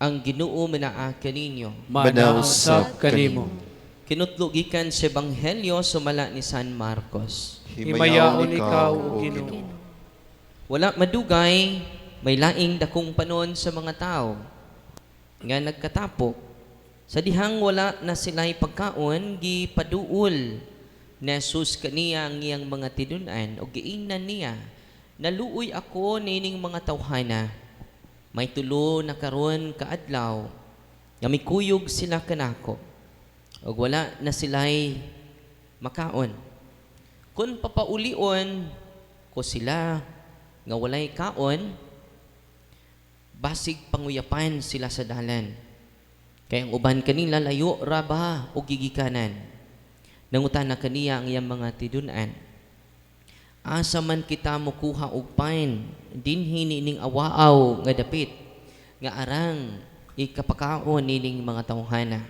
ang Ginoo minaa kaninyo. Manausap kanimo. Kinutlugikan sa Ebanghelyo sumala ni San Marcos. Himayaon ikaw, O Ginoo. Wala madugay, may laing dakong panon sa mga tao. Nga nagkatapok, sa dihang wala na sila'y pagkaon, gipaduol na Jesus kaniya ang iyang mga tinunan o giingnan niya. Naluoy ako nining mga tawhana. May tulo na karon kaadlaw, nga mikuyog sila kanako. O wala na sila'y makaon. Kung papaulion ko sila nga walay kaon, basig panguyapan sila sa dalan. Kaya ang uban kanila layo raba o gigikanan. Nangutan na kaniya ang iyang mga tidunan. Asa man kita mukuha og pain, dinhi nining awaaw nga dapit, nga arang ikapakaon nining mga tawhana.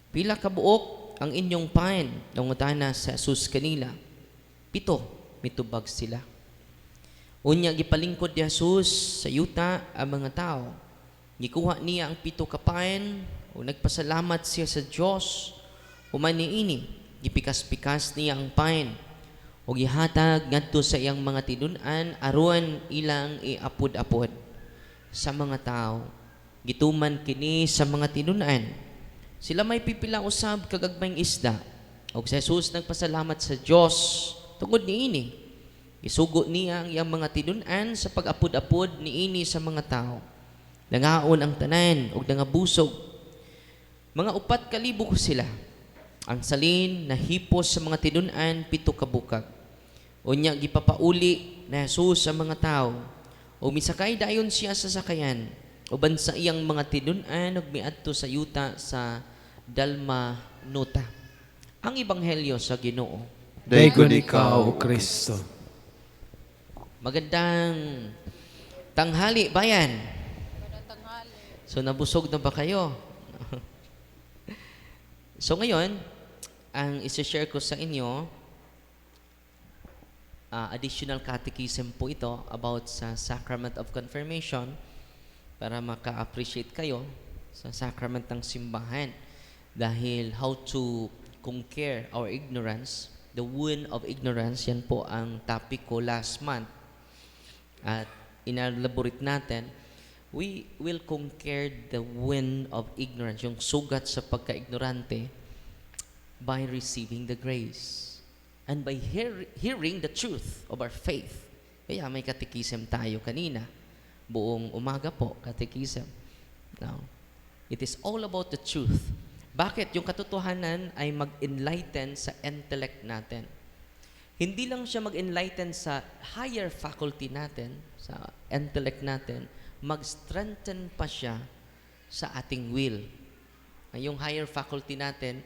Pila ka buok ang inyong pain, nangutana sa Jesus kanila. 7, mitubag sila. Unya gipalingkod ni Jesus sa yuta ang mga tao. Gikuha niya ang 7 ka pain o nagpasalamat siya sa Dios. Human niini, gipikas-pikas niya ang pain o gihatag ngadto sa iyang mga tinunan aron ilang iapod-apod sa mga tao. Gituman kini sa mga tinunan. Sila may pipila usab kagagmayng isda. Og si Jesus nagpasalamat sa Dios tungod niini. Isugo niya ang iyang mga tinunan sa pag-apod-apod niini sa mga tao. Nangaon ang tanan og nangabusog. Mga 4,000 sila. Ang salin nahipos sa mga tinunan 7 ka bukag. Unya gipapauli na Jesus sa mga tao. O misakay dayon siya sa sakayan. Uban sa iyang mga tinunan ug miadto sa yuta sa Dalmanuta. Ang ebanghelyo sa Ginoo. Daygon ikaw, O Kristo. Magandang tanghali, bayan. So nabusog na ba kayo? So ngayon, ang isi-share ko sa inyo, additional catechism po ito about sa Sacrament of Confirmation para maka-appreciate kayo sa sacrament ng simbahan. Dahil how to conquer our ignorance, the wound of ignorance, yan po ang topic ko last month. At inalaborate natin, we will conquer the wound of ignorance, yung sugat sa pagka-ignorante, by receiving the grace and by hearing the truth of our faith. Kaya may catechism tayo kanina. Buong umaga po, catechism. Now, it is all about the truth. Bakit? Yung katotohanan ay mag-enlighten sa intellect natin. Hindi lang siya mag-enlighten sa higher faculty natin, sa intellect natin, mag-strengthen pa siya sa ating will. Yung higher faculty natin,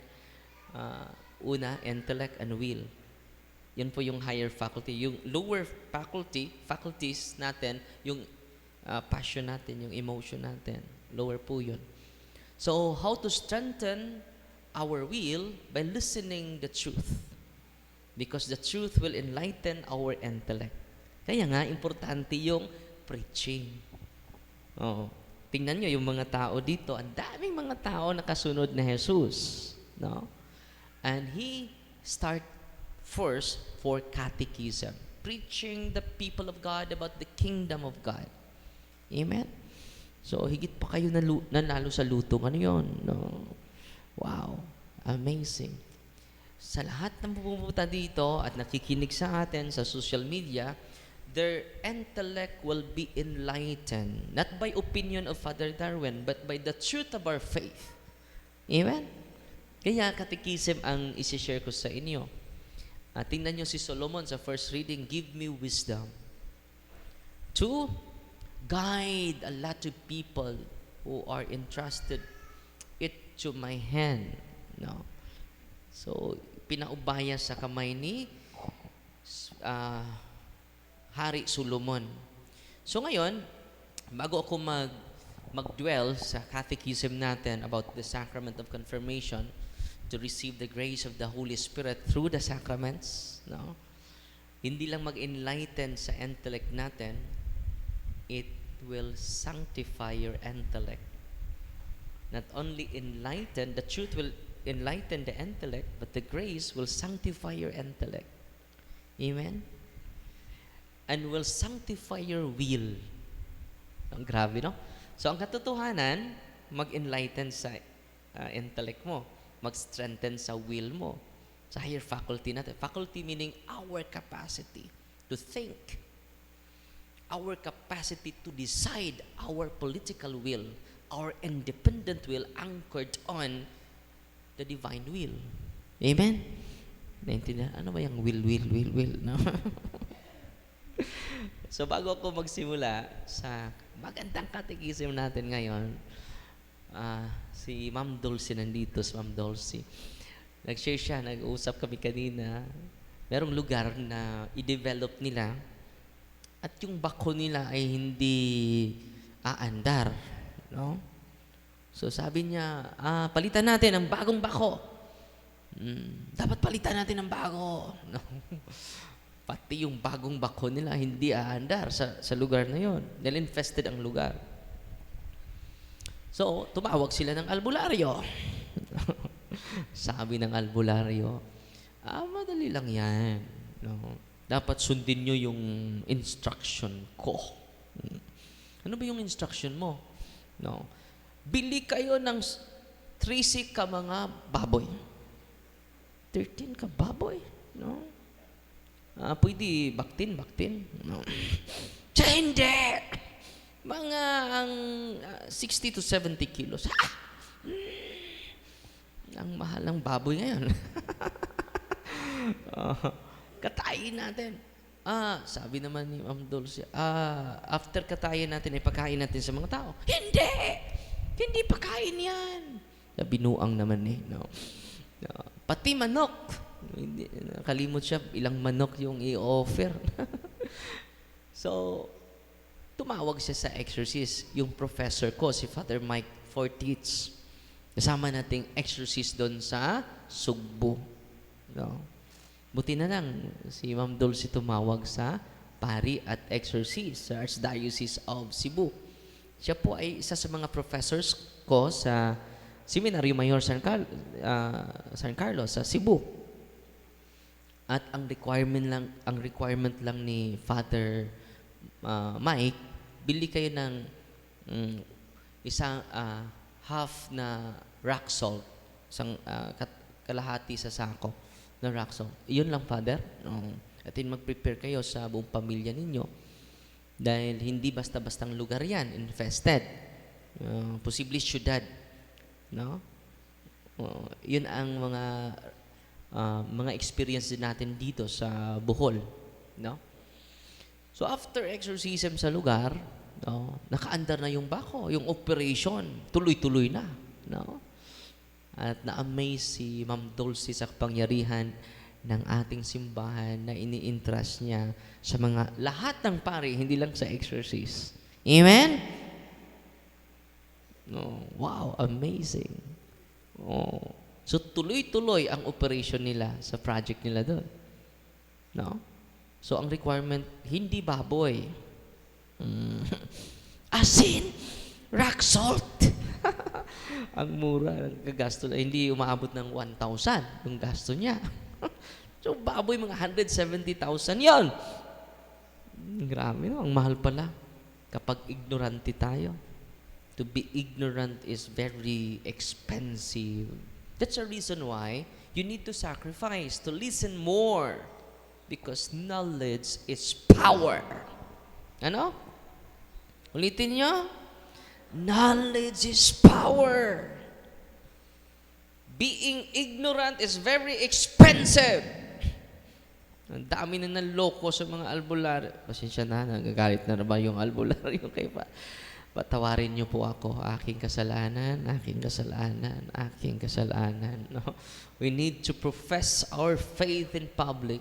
una, intellect and will. Yan po yung higher faculty. Yung lower faculties natin, yung passion natin, yung emotion natin. Lower po yun. So, how to strengthen our will? By listening the truth. Because the truth will enlighten our intellect. Kaya nga, importante yung preaching. Oh, tingnan nyo yung mga tao dito. Ang daming mga tao nakasunod na Jesus. No? And he start first for catechism. Preaching the people of God about the kingdom of God. Amen? So, higit pa kayo nanalo sa lutong. Ano yun? No? Wow. Amazing. Sa lahat ng pupunta dito at nakikinig sa atin sa social media, their intellect will be enlightened. Not by opinion of Father Darwin, but by the truth of our faith. Amen? Kaya catechism ang isi-share ko sa inyo. Tingnan nyo si Solomon sa first reading, give me wisdom to guide a lot of people who are entrusted it to my hand. No? So, pinaubaya sa kamay ni Hari Solomon. So ngayon, bago ako mag-dwell sa catechism natin about the sacrament of confirmation, to receive the grace of the Holy Spirit through the sacraments, no? Hindi lang mag-enlighten sa intellect natin, it will sanctify your intellect. not only enlighten, the truth will enlighten the intellect, but the grace will sanctify your intellect. Amen? And will sanctify your will. Ang grabe, no? So, ang katotohanan, mag-enlighten sa intellect mo, mag-strengthen sa will mo, sa higher faculty natin. Faculty meaning our capacity to think, our capacity to decide, our political will, our independent will anchored on the divine will. Amen? Naintindihan? Ano ba yung will? No? So, bago ako magsimula sa magandang katekism natin ngayon, si Ma'am Dulce nandito, si Ma'am Dulce. Nag-share siya, nag-uusap kami kanina. Merong lugar na i-develop nila at yung bako nila ay hindi aandar. No? So sabi niya, palitan natin ang bagong bako. Dapat palitan natin ang bago. No? Pati yung bagong bako nila hindi aandar sa lugar na yon. Dahil infested ang lugar. So, tumawag sila ng albularyo. Sabi ng albularyo, madali lang yan. No? Dapat sundin nyo yung instruction ko. Ano ba yung instruction mo? No? Bili kayo ng 13 ka mga baboy. 13 ka baboy? No? Pwede baktin. No? Sa hindi! Mga ang 60 to 70 kilos. Ang mahal ng baboy ngayon. Katayin natin. Sabi naman ni Ma'am Dulce, after katayin natin, ipakain natin sa mga tao. Hindi! Hindi pakain yan. Binuang naman no? Pati manok. Nakalimot siya, ilang manok yung i-offer. So, tumawag siya sa exorcist. Yung professor ko, si Father Mike Fortitz. Kasama nating exorcist doon sa Sugbo. No? Buti na lang, si Ma'am Dulce tumawag sa pari at exorcist sa Archdiocese of Cebu. Siya po ay isa sa mga professors ko sa Seminaryo Mayor San Carlos sa Cebu. At ang requirement lang ni Father Mike, bili kayo ng isang half na rock salt, isang kalahati sa sako na rock salt. Iyon lang, Father. At mag-prepare kayo sa buong pamilya ninyo dahil hindi basta-bastang lugar yan, infested. Posible syudad. No? Yun ang mga experience din natin dito sa Bohol. No? So after exorcism sa lugar, no, nakaandar na yung bako, yung operation, tuloy-tuloy na. No? At na-amaze si Ma'am Dulce sa kapangyarihan ng ating simbahan na ini-entrust niya sa mga lahat ng pari, hindi lang sa exorcist. Amen? No, wow, amazing. So tuloy-tuloy ang operation nila sa project nila doon. No? So, ang requirement, hindi baboy. Asin, rock salt. Ang mura, kagasto na. Hindi umaabot ng 1,000 yung gasto niya. So, baboy, mga 170,000 yon. Grabe, no? Ang mahal pala kapag ignorante tayo. To be ignorant is very expensive. That's the reason why you need to sacrifice, to listen more. Because knowledge is power. Ano? Ulitin nyo. Knowledge is power. Being ignorant is very expensive. Ang dami na naloko sa mga albularyo. Pasensya na, nagagalit na ba yung albularyo kay pa? Patawarin niyo po ako, aking kasalanan. No? We need to profess our faith in public,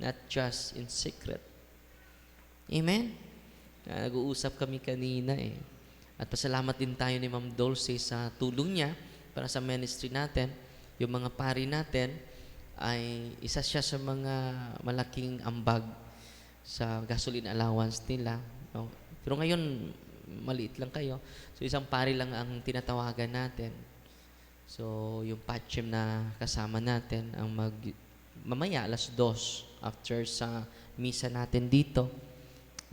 not just in secret. Amen? Nag-uusap kami kanina At pasalamat din tayo ni Ma'am Dulce sa tulong niya para sa ministry natin. Yung mga pari natin ay isa siya sa mga malaking ambag sa gasoline allowance nila. No? Pero ngayon, maliit lang kayo. So, isang pari lang ang tinatawagan natin. So, yung patchim na kasama natin ang mamaya alas 2 after sa misa natin dito.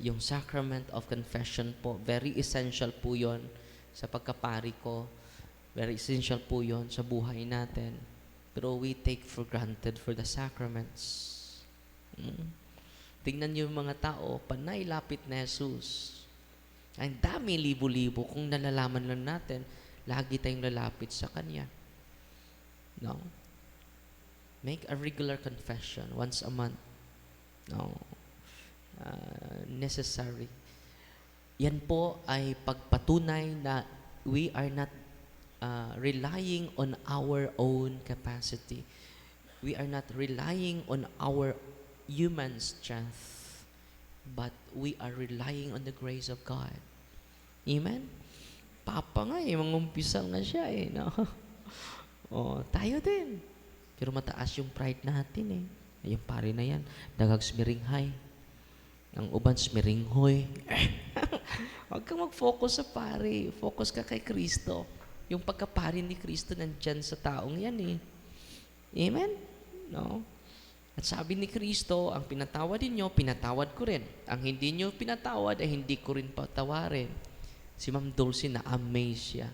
Yung sacrament of confession po, very essential po yon sa pagkapari ko. Very essential po yon sa buhay natin. Pero we take for granted for the sacraments. Tingnan niyo yung mga tao, panay lapit na Jesus. Ang dami, libo-libo. Kung nalalaman lang natin, lagi tayong lalapit sa Kanya. No? Make a regular confession once a month. No? Necessary. Yan po ay pagpatunay na we are not relying on our own capacity. We are not relying on our human strength, but we are relying on the grace of God. Amen? Papa nga mangumpisal nga siya no? Tayo din. Pero mataas yung pride natin Yung pare na yan, dagag smiringhay. Ang uban smiringhoy. Huwag kang mag-focus sa pare. Focus ka kay Kristo. Yung pagkapari ni Kristo nandyan sa taong yan Amen? No? At sabi ni Kristo, ang pinatawad ninyo, pinatawad ko rin. Ang hindi nyo pinatawad, ay hindi ko rin patawarin. Si Ma'am Dulce na-amaze siya.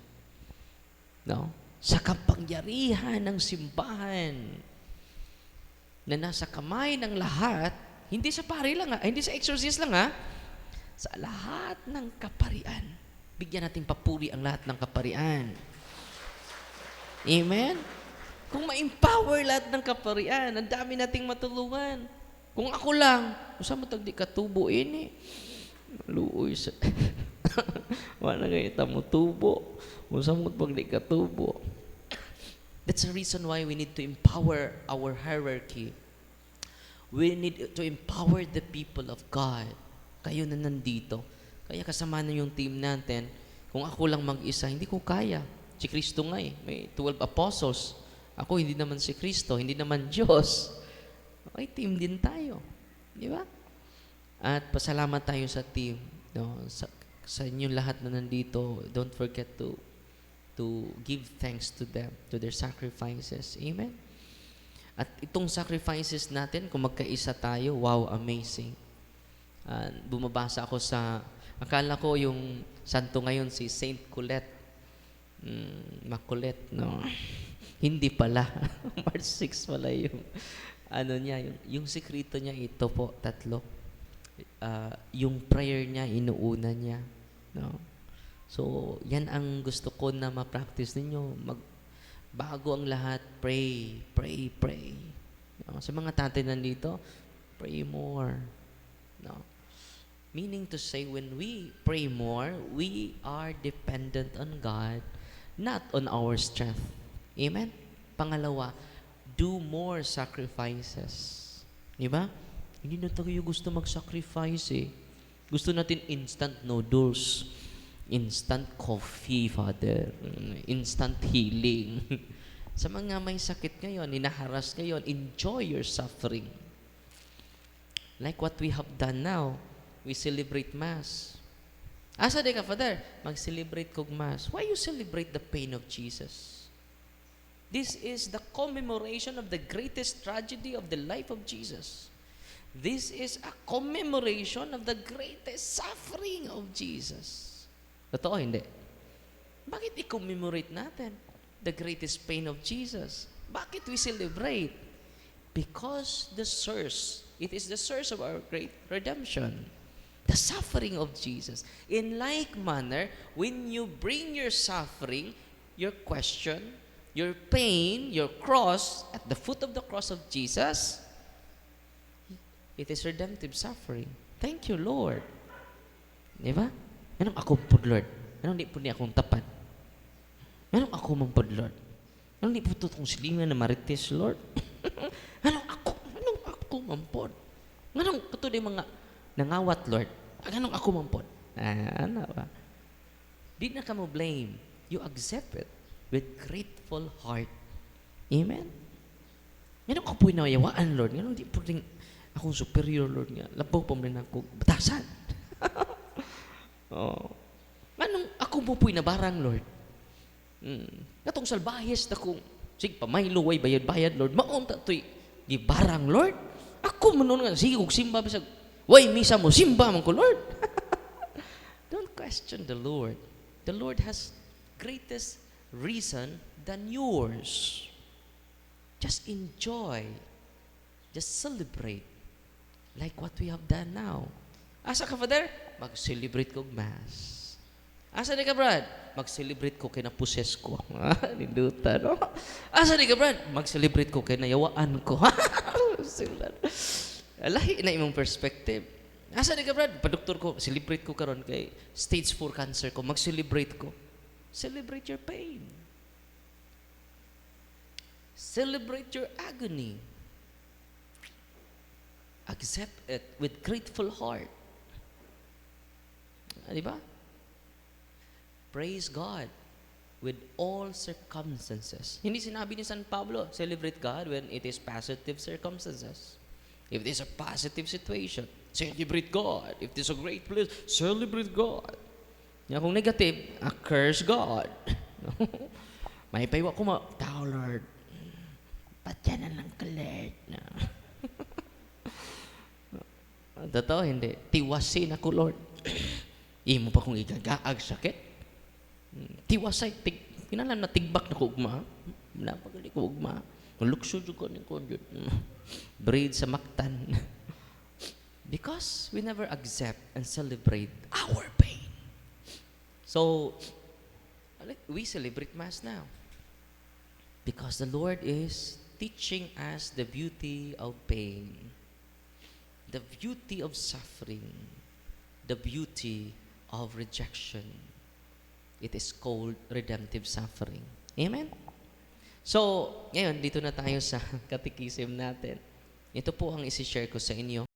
No? Sa kapangyarihan ng simbahan na nasa kamay ng lahat, hindi sa pari lang hindi sa exorcist lang sa lahat ng kaparian. Bigyan natin papuri ang lahat ng kaparian. Amen? Kung ma-empower lahat ng kaparian, ang dami nating matulungan. Kung ako lang, saan mo tagdi katubo Luoy sa... Wala nga mo tubo. Saan mo pagdi katubo? That's the reason why we need to empower our hierarchy. We need to empower the people of God. Kayo na nandito. Kaya kasama na yung team natin. Kung ako lang mag-isa, hindi ko kaya. Si Kristo nga may 12 apostles. Ako, hindi naman si Kristo, hindi naman Diyos. Okay, team din tayo. Di ba? At pasalamat tayo sa team. No? Sa inyong lahat na nandito, don't forget to give thanks to them, to their sacrifices. Amen? At itong sacrifices natin, kung magkaisa tayo, wow, amazing. Bumabasa ako akala ko yung santo ngayon, si Saint Colette. Makulit, no? Hindi pala. March 6 pala yung yung sekreto niya ito po, 3. Yung prayer niya, inuuna niya. No? So, yan ang gusto ko na ma-practice ninyo. Bago ang lahat, pray, pray, pray. No? Sa mga tatay nandito, pray more. No? Meaning to say, when we pray more, we are dependent on God, not on our strength. Amen? Pangalawa, do more sacrifices. Diba? Hindi na tayo gusto mag-sacrifice Gusto natin instant noodles, instant coffee, Father, instant healing. Sa mga may sakit ngayon, hinaharas ngayon, enjoy your suffering. Like what we have done now, we celebrate Mass. Asa di ka, Father? Mag-celebrate kog Mass. Why you celebrate the pain of Jesus? This is the commemoration of the greatest tragedy of the life of Jesus. This is a commemoration of the greatest suffering of Jesus. Totoo, hindi? Bakit i-commemorate natin the greatest pain of Jesus? Bakit we celebrate? Because it is the source of our great redemption. The suffering of Jesus. In like manner, when you bring your suffering, your question, your pain, your cross, at the foot of the cross of Jesus, it is redemptive suffering. Thank you, Lord. Di ba? Anong ako po, Lord? Anong di po niya akong tapat? Anong ako man po, Lord? Anong di po ito kong silingan na marites, Lord? Anong ako man po? Anong ito di mga nangawat, Lord? Anong ako man po? Ano ba? Di na ka mo blame. You accept it with grateful heart. Amen? Anong ako po'y nawayawaan, Lord? Anong di po rin akong superior, Lord nga. Labaw pa rin ako. Batasan. Oh. Ako mo po'y nabarang, Lord. Katong salbahis na kung, sige, pamaylo, way bayad-bayad, Lord. Maunta to'y gibarang, Lord. Ako mo nun nga, sige, kung simba, bisag, way, misa mo, simba man ko, Lord. Don't question the Lord. The Lord has greatest reason than yours. Just enjoy. Just celebrate. Like what we have done now. Asa ka, Father? Mag-celebrate ko Mass. Asa di ka, Brad? Mag-celebrate ko kay na-possess ko. Ninduta, no? Asa di ka, Brad? Mag-celebrate ko kay nayawaan ko. Lahi na imong perspective. Asa di ka, Brad? Padoktor ko, celebrate ko karon kay stage 4 cancer ko. Mag-celebrate ko. Celebrate your pain. Celebrate your agony. Accept it with grateful heart. Di ba? Praise God with all circumstances. Hindi sinabi ni San Pablo, celebrate God when it is positive circumstances. If it is a positive situation, celebrate God. If it is a great place, celebrate God. Kung negative, curse God. May paiwa ko tao, Lord. Ba't yan na lang ka, Lord? Totoo, hindi. Tiwasin ako, Lord. Imo pa kung igagaag sakit. Tiwasay, kinalam na tigbak na kugma. Napagali kugma. Luksyo ko ng konjut. Braid sa maktan. Because we never accept and celebrate our pain. So, we celebrate Mass now. Because the Lord is teaching us the beauty of pain, the beauty of suffering, the beauty of rejection. It is called redemptive suffering. Amen? So, ngayon, dito na tayo sa catechism natin. Ito po ang isi-share ko sa inyo.